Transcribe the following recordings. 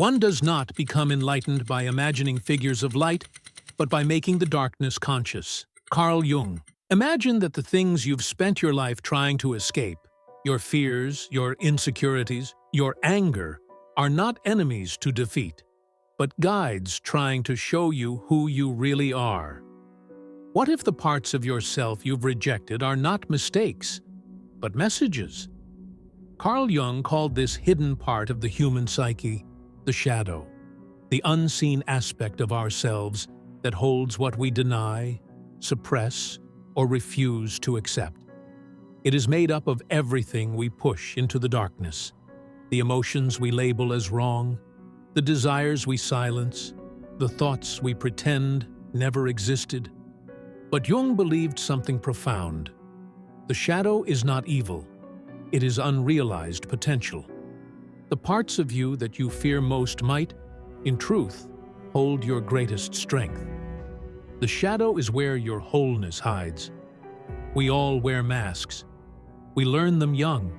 One does not become enlightened by imagining figures of light, but by making the darkness conscious. Carl Jung. Imagine that the things you've spent your life trying to escape, your fears, your insecurities, your anger, are not enemies to defeat, but guides trying to show you who you really are. What if the parts of yourself you've rejected are not mistakes, but messages? Carl Jung called this hidden part of the human psyche the shadow, the unseen aspect of ourselves that holds what we deny, suppress, or refuse to accept. It is made up of everything we push into the darkness, the emotions we label as wrong, the desires we silence, the thoughts we pretend never existed. But Jung believed something profound. The shadow is not evil. It is unrealized potential. The parts of you that you fear most might, in truth, hold your greatest strength. The shadow is where your wholeness hides. We all wear masks. We learn them young.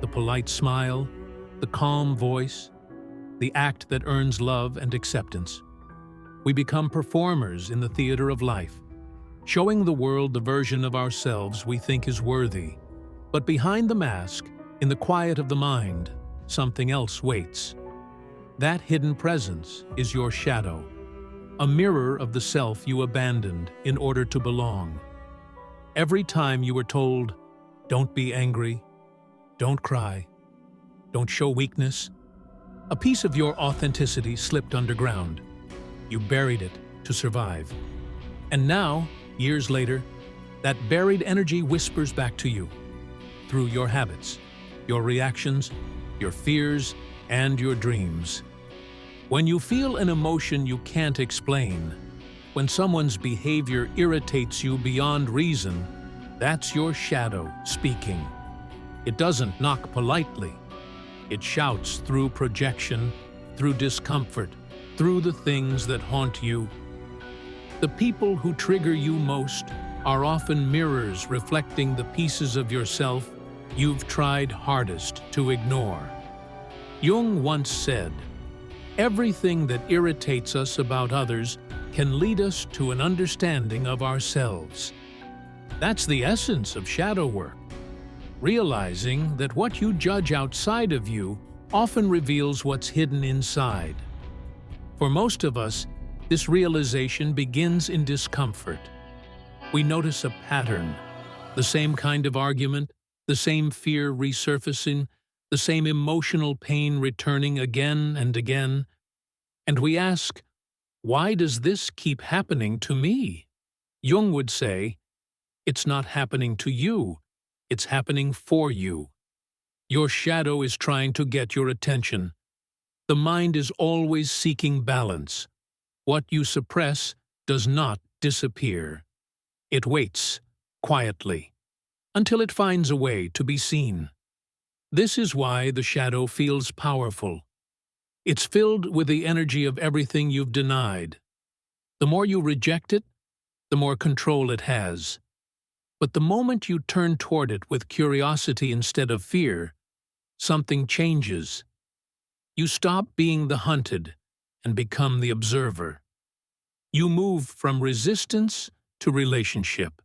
The polite smile, the calm voice, the act that earns love and acceptance. We become performers in the theater of life, showing the world the version of ourselves we think is worthy. But behind the mask, in the quiet of the mind, something else waits. That hidden presence is your shadow, a mirror of the self you abandoned in order to belong. Every time you were told, "Don't be angry, don't cry, don't show weakness," a piece of your authenticity slipped underground. You buried it to survive. And now, years later, that buried energy whispers back to you through your habits, your reactions, your fears, and your dreams. When you feel an emotion you can't explain, when someone's behavior irritates you beyond reason, that's your shadow speaking. It doesn't knock politely. It shouts through projection, through discomfort, through the things that haunt you. The people who trigger you most are often mirrors reflecting the pieces of yourself you've tried hardest to ignore. Jung once said, "Everything that irritates us about others can lead us to an understanding of ourselves." That's the essence of shadow work, realizing that what you judge outside of you often reveals what's hidden inside. For most of us, this realization begins in discomfort. We notice a pattern, the same kind of argument, the same fear resurfacing, the same emotional pain returning again and again, and we ask, why does this keep happening to me? Jung would say, it's not happening to you, it's happening for you. Your shadow is trying to get your attention. The mind is always seeking balance. What you suppress does not disappear. It waits, quietly, until it finds a way to be seen. This is why the shadow feels powerful. It's filled with the energy of everything you've denied. The more you reject it, the more control it has. But the moment you turn toward it with curiosity instead of fear, something changes. You stop being the hunted and become the observer. You move from resistance to relationship.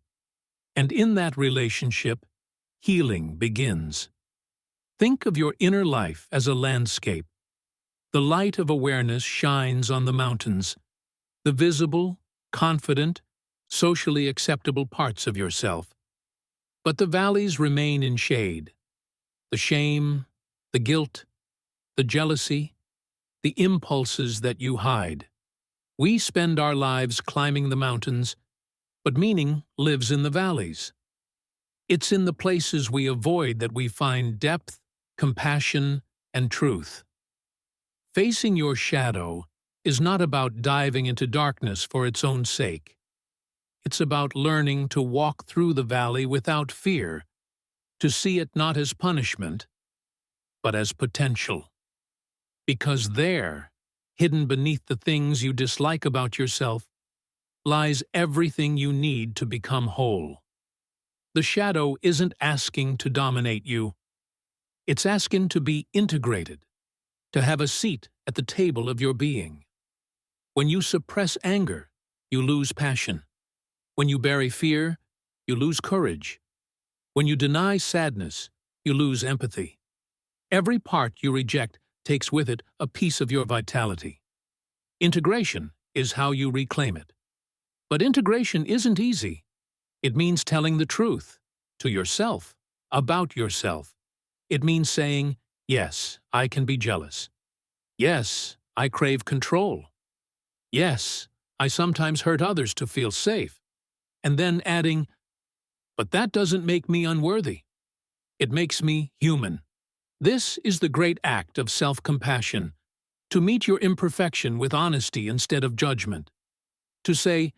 And in that relationship, healing begins. Think of your inner life as a landscape. The light of awareness shines on the mountains, the visible, confident, socially acceptable parts of yourself. But the valleys remain in shade. The shame, the guilt, the jealousy, the impulses that you hide. We spend our lives climbing the mountains, but meaning lives in the valleys. It's in the places we avoid that we find depth, compassion, and truth. Facing your shadow is not about diving into darkness for its own sake. It's about learning to walk through the valley without fear, to see it not as punishment, but as potential. Because there, hidden beneath the things you dislike about yourself, lies everything you need to become whole. The shadow isn't asking to dominate you. It's asking to be integrated. to have a seat at the table of your being. When you suppress anger, you lose passion. When you bury fear, you lose courage. When you deny sadness, you lose empathy. Every part you reject takes with it a piece of your vitality. Integration is how you reclaim it. But integration isn't easy. It means telling the truth to yourself, about yourself. It means saying, yes, I can be jealous. Yes, I crave control. Yes, I sometimes hurt others to feel safe. And then adding, but that doesn't make me unworthy. It makes me human. This is the great act of self-compassion, to meet your imperfection with honesty instead of judgment. To say,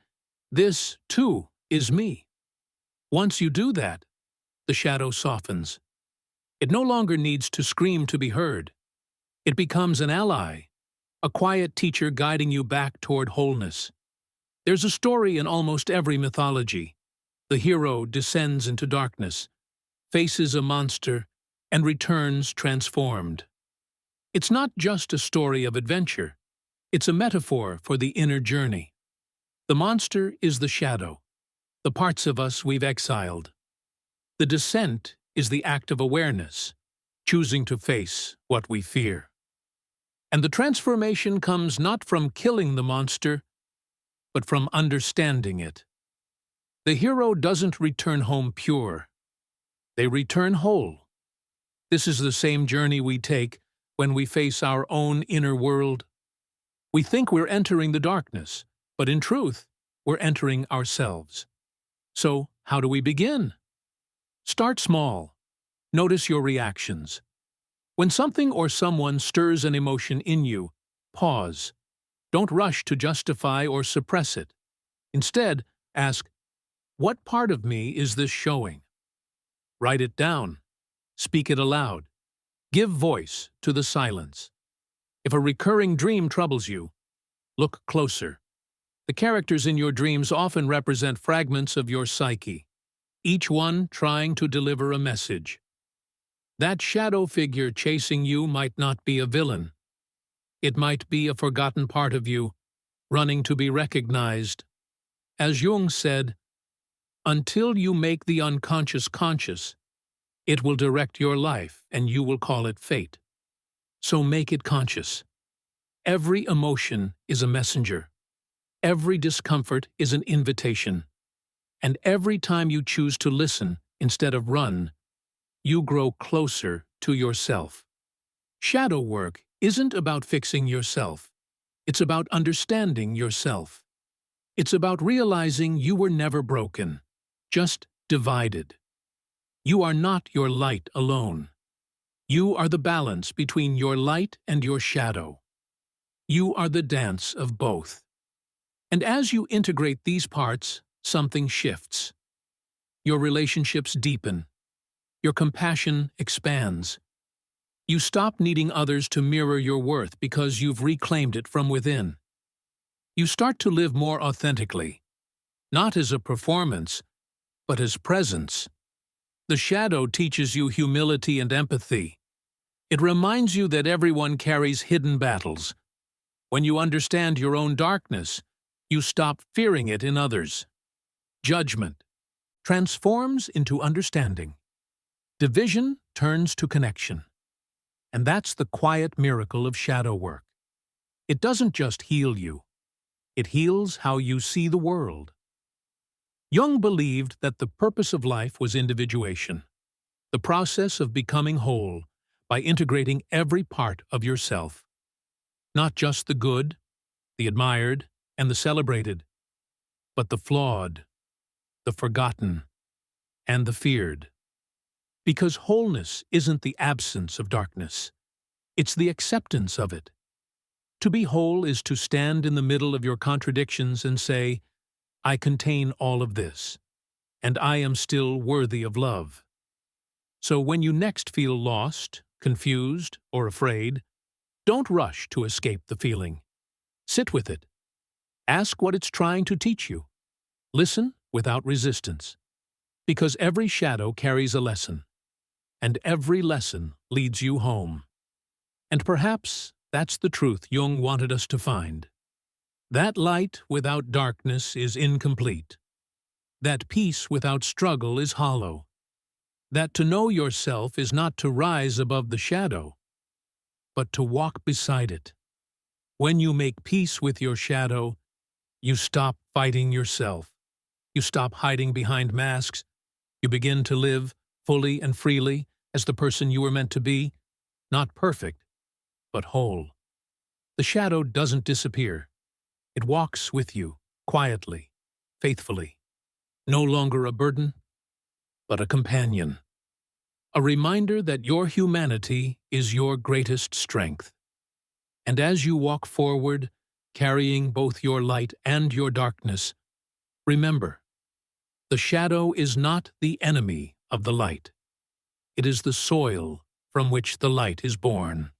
this, too, is me. Once you do that, the shadow softens. It no longer needs to scream to be heard. It becomes an ally, a quiet teacher guiding you back toward wholeness. There's a story in almost every mythology. The hero descends into darkness, faces a monster, and returns transformed. It's not just a story of adventure. It's a metaphor for the inner journey. The monster is the shadow, the parts of us we've exiled. The descent is the act of awareness, choosing to face what we fear. And the transformation comes not from killing the monster, but from understanding it. The hero doesn't return home pure. They return whole. This is the same journey we take when we face our own inner world. We think we're entering the darkness, but in truth, we're entering ourselves. So, how do we begin? Start small. Notice your reactions. When something or someone stirs an emotion in you, pause. Don't rush to justify or suppress it. Instead, ask, what part of me is this showing? Write it down. Speak it aloud. Give voice to the silence. If a recurring dream troubles you, look closer. The characters in your dreams often represent fragments of your psyche, each one trying to deliver a message. That shadow figure chasing you might not be a villain. It might be a forgotten part of you, running to be recognized. As Jung said, until you make the unconscious conscious, it will direct your life and you will call it fate. So make it conscious. Every emotion is a messenger. Every discomfort is an invitation. And every time you choose to listen instead of run, you grow closer to yourself. Shadow work isn't about fixing yourself. It's about understanding yourself. It's about realizing you were never broken, just divided. You are not your light alone. You are the balance between your light and your shadow. You are the dance of both. And as you integrate these parts, something shifts. Your relationships deepen. Your compassion expands. You stop needing others to mirror your worth because you've reclaimed it from within. You start to live more authentically, not as a performance, but as presence. The shadow teaches you humility and empathy. It reminds you that everyone carries hidden battles. When you understand your own darkness, you stop fearing it in others. Judgment transforms into understanding. Division turns to connection. And that's the quiet miracle of shadow work. It doesn't just heal you. It heals how you see the world. Jung believed that the purpose of life was individuation, the process of becoming whole by integrating every part of yourself. Not just the good, the admired, and the celebrated, but the flawed, the forgotten, and the feared. Because wholeness isn't the absence of darkness. It's the acceptance of it. To be whole is to stand in the middle of your contradictions and say, I contain all of this, and I am still worthy of love. So when you next feel lost, confused, or afraid, don't rush to escape the feeling. Sit with it. Ask what it's trying to teach you. Listen without resistance. Because every shadow carries a lesson, and every lesson leads you home. And perhaps that's the truth Jung wanted us to find. That light without darkness is incomplete. That peace without struggle is hollow. That to know yourself is not to rise above the shadow, but to walk beside it. When you make peace with your shadow, you stop fighting yourself. You stop hiding behind masks. You begin to live fully and freely as the person you were meant to be, not perfect, but whole. The shadow doesn't disappear. It walks with you, quietly, faithfully. No longer a burden, but a companion. A reminder that your humanity is your greatest strength. And as you walk forward, carrying both your light and your darkness, remember, the shadow is not the enemy of the light. It is the soil from which the light is born.